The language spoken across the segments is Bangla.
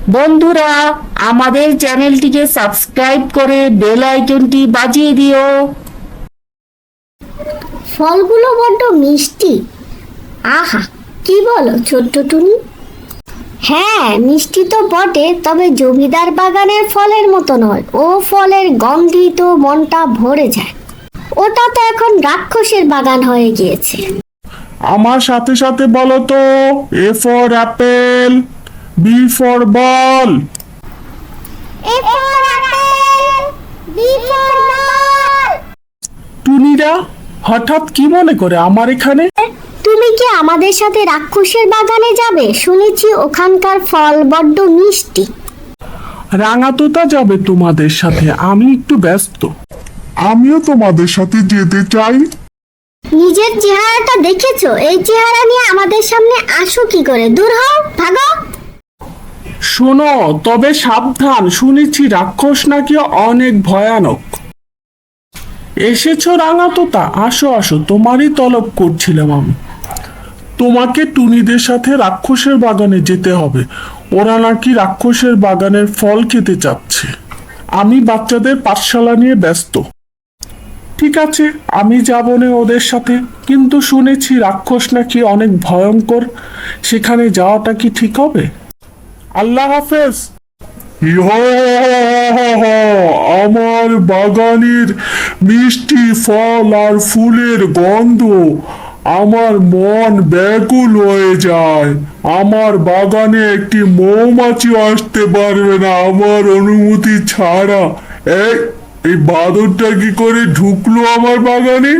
বন্ধুরা, আমাদের চ্যানেলটিকে সাবস্ক্রাইব করে বেল আইকনটি বাজিয়ে দিও। ফলগুলো বড্ড মিষ্টি। আহা, কি বলো ছোট্ট টুনি? হ্যাঁ, মিষ্টি তো বটে, তবে জমিদার বাগানের ফলের মতো নয়। ও ফলের গন্ধই তো মনটা ভরে যায়। ওটা তো এখন রাক্ষসের বাগান হয়ে গিয়েছে। আমার সাথে সাথে বলো তো, A for apple, B for ball. টুনিরা হঠাৎ কি মনে করে আমার এখানে? তুমি কি আমাদের সাথে রাক্ষসের বাগানে যাবে? শুনেছি ওখানকার ফল বড্ড মিষ্টি। রাঙাতোতা যাবে তোমাদের সাথে, আমি একটু ব্যস্ত। আমিও তোমাদের সাথে যেতে চাই। নিজের চেহারাটা দেখেছো? এই চেহারা নিয়ে আমাদের সামনে আসো কি করে? দূর হও, ভাগো। শোনো, তবে সাবধান, শুনেছি রাক্ষস নাকি অনেক ভয়ানক। এসেছো রাঙাতোতা, আসো আসো, তোমারই তলব করছিলাম আমি। তোমাকে টুনিদের সাথে রাক্ষসের বাগানে যেতে হবে। ওরা নাকি রাক্ষসের বাগানের ফল খেতে চাচ্ছে। আমি বাচ্চাদের পাঠশালা নিয়ে ব্যস্ত। ঠিক আছে, আমি যাব না ওদের সাথে, কিন্তু শুনেছি রাক্ষস নাকি অনেক ভয়ঙ্কর। সেখানে যাওয়াটা কি ঠিক হবে? আল্লাহ হাফেজ। আমার বাগানের মিষ্টি ফল আর ফুলের গন্ধ আমার মন ব্যাকুল হয়ে যায়। আমার বাগানে একটি মৌমাছি আসতে পারবে না আমার অনুমতি ছাড়া। এই বাদরটা কি করে ঢুকলো আমার বাগানে?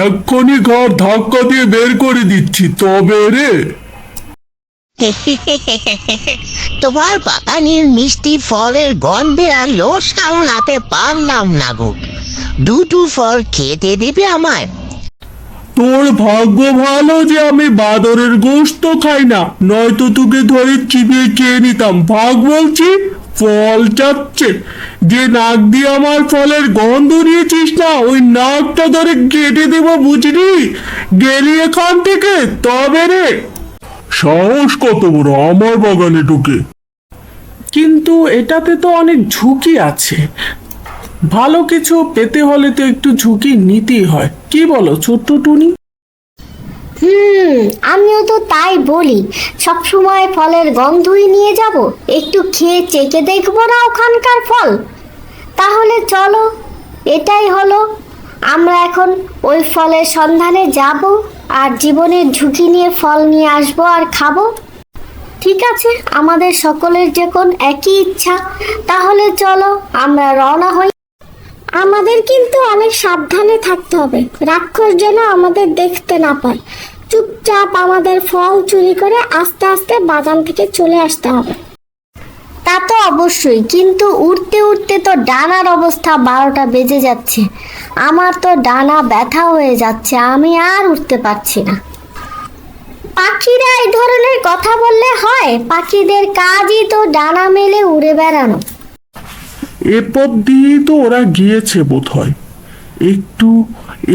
এক্ষুনি ঘর ধাক্কা দিয়ে বের করে দিচ্ছি তবে রে। তোমার বাগানের মিষ্টি ফলের গন্ধে আর লোভ সামলাতে পারলাম না গো। দুটো ফল খেতে দিবে আমায়? তোর ভাগ্য ভালো যে আমি বাদরের গোশত খাই না, নয়তো তোকে ধরে চিবিয়ে খেয়ে নিতাম। ভাগ বলছি। ফল চাচ্ছে যে নাক দিয়ে আমার ফলের গন্ধ নিয়েছিস না, ওই নাকটা ধরে কেটে দেব, বুঝলি? গেলি এখান থেকে তবে রে। সাহস কত বড় আমার বাগানে ঢুকে! কিন্তু এটাতে তো অনেক ঝুঁকি আছে। ভালো কিছু পেতে হলে তো একটু ঝুঁকি নিতেই হয়, কি বলো ছোট্ট টুনি? আমিও তো তাই বলি। সবসময় ফলের গন্ধই নিয়ে যাব? একটু খেয়ে চেখে দেখবো না ওখানকার ফল? তাহলে চলো, এটাই হলো। আমরা এখন ওই ফলের সন্ধানে যাব, আর জীবনের ঝুঁকি নিয়ে ফল নিয়ে আসবো আর খাবো। ঠিক আছে, আমাদের সকলের যখন একই ইচ্ছা, তাহলে চলো আমরা রওনা হই। আমাদের কিন্তু অনেক সাবধানে থাকতে হবে, রাক্ষস যেন আমাদের দেখতে না পায়। চুপচাপ আমাদের ফল চুরি করে আস্তে আস্তে বাগান থেকে চলে আসতে হবে। তা তো অবশ্যই, কিন্তু উঠতে উঠতে তো ডানার অবস্থা 12টা বেজে যাচ্ছে। আমার তো ডানা ব্যথা হয়ে যাচ্ছে, আমি আর উঠতে পারছি না। পাখিরা এই ধরনের কথা বললে হয়? পাখিদের কাজই তো ডানা মেলে উড়ে বেড়ানো। এ পথ দিয়েই তো ওরা গিয়েছে বোধ হয়। একটু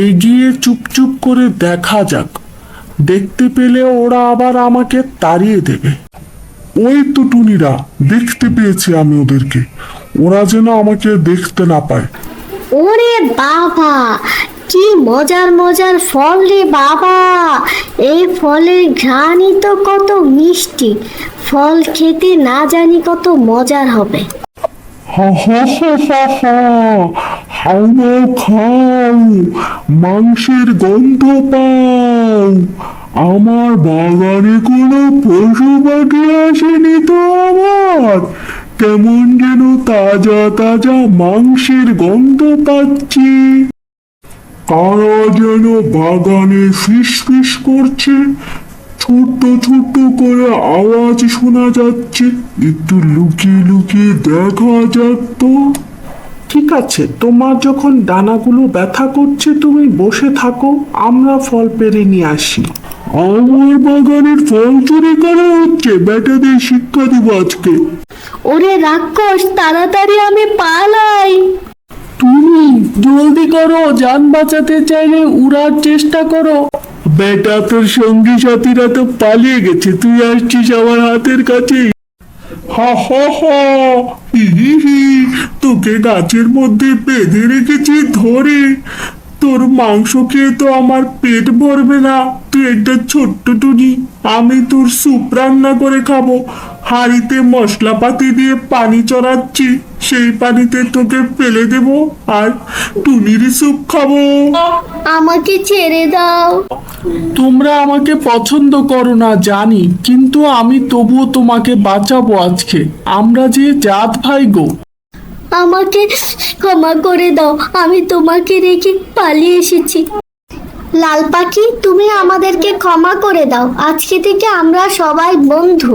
এগিয়ে চুপচুপ করে দেখা যাক, দেখতে পেলে ওরা আবার আমাকে তাড়িয়ে দেবে। ওই তো টুনিরা, দেখতে পেয়েছি আমি ওদেরকে। ওরা যেন আমাকে দেখতে না পায়। ওরে বাবা, কি মজার মজার ফল রে বাবা! এই ফলের ঘ্রাণই তো কত মিষ্টি। ফল খেতে না জানি কত মজার হবে। হা হা হা হা হা, খাও খাও, মাংসের গন্ধ পাও। আমার বাগানে কোনো পশু পাখি আসেনি তো আমার। কেমন যেন তাজা তাজা মাংসের গন্ধ পাচ্ছি। কারা যেন বাগানে ফিস ফিস করছে, ছোট্ট ছোট্ট করে আওয়াজ শোনা যাচ্ছে। একটু লুকিয়ে লুকিয়ে দেখা যাক তো। ঠিক আছে, তোমার যখন ডানাগুলো ব্যথা করছে তুমি বসে থাকো, আমরা ফল পেরে নিয়ে আসি। আমার বাগানের ফল চুরি করা হচ্ছে, বেটাদের শিক্ষা দিব আজকে। ওরে রাক্ষস, তাড়াতাড়ি আমি পালাই। তুমি জলদি করো, যান বাঁচাতে চাইলে উড়ার চেষ্টা করো। বেটা, তোর সঙ্গী সাথীরা তো পালিয়ে গেছে, তুই আসছিস আমার হাতের কাছে। হা হা হা, হি হি হি, তোকে গাছের মধ্যে বেঁধে রেখেছি ধরে। তোর মাংস খেয়ে তো আমার পেট ভরবে না, তুই একটা ছোট্ট টুনি। আমি তোর স্যুপ রান্না করে খাবো। হাঁড়িতে মশলাপাতি দিয়ে পানি চড়াচ্ছি, সেই পানিতে তোকে ফেলে দেবো আর টুনির স্যুপ খাবো। আমাকে ছেড়ে দাও। তোমরা আমাকে পছন্দ করো না জানি, কিন্তু আমি তবুও তোমাকে বাঁচাবো আজকে। আমরা যে জাত ভাই গো। আমাকে ক্ষমা করে দাও, আমি তোমাকে রেখে পালিয়ে এসেছি। লাল পাখি, তুমি আমাদেরকে ক্ষমা করে দাও, আজকে থেকে আমরা সবাই বন্ধু।